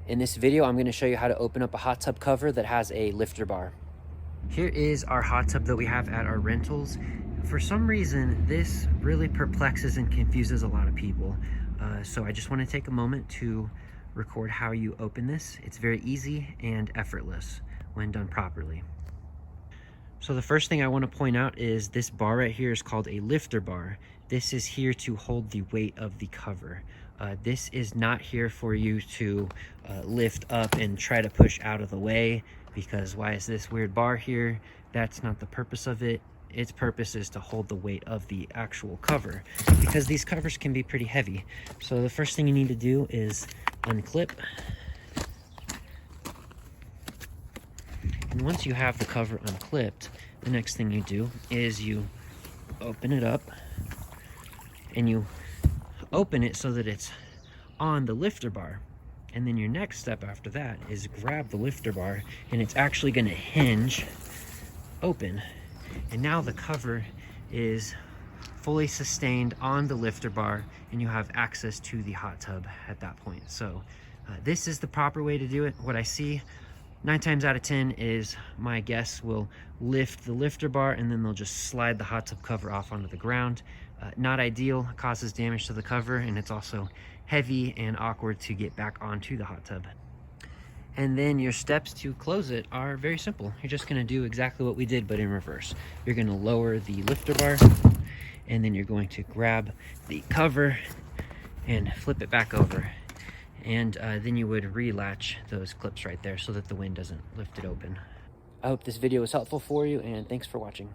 In this video, I'm going to show you how to open up a hot tub cover that has a lifter bar. Here is our hot tub that we have at our rentals. For some reason, this really perplexes and confuses a lot of people. So I just want to take a moment to record how you open this. It's very easy and effortless when done properly. So the first thing I want to point out is this bar right here is called a lifter bar. This is here to hold the weight of the cover. This is not here for you to lift up and try to push out of the way, because why is this weird bar here? That's not the purpose of it. Its purpose is to hold the weight of the actual cover, because these covers can be pretty heavy. So the first thing you need to do is unclip. And once you have the cover unclipped, the next thing you do is you open it up, and you open it so that it's on the lifter bar. And then your next step after that is grab the lifter bar, and it's actually going to hinge open. And now the cover is fully sustained on the lifter bar, and you have access to the hot tub at that point. So this is the proper way to do it. What I see 9 times out of 10 is my guests will lift the lifter bar and then they'll just slide the hot tub cover off onto the ground. Not ideal, causes damage to the cover, and it's also heavy and awkward to get back onto the hot tub. And then your steps to close it are very simple. You're just gonna do exactly what we did, but in reverse. You're gonna lower the lifter bar, and then you're going to grab the cover and flip it back over. And then you would relatch those clips right there so that the wind doesn't lift it open. I hope this video was helpful for you, and thanks for watching.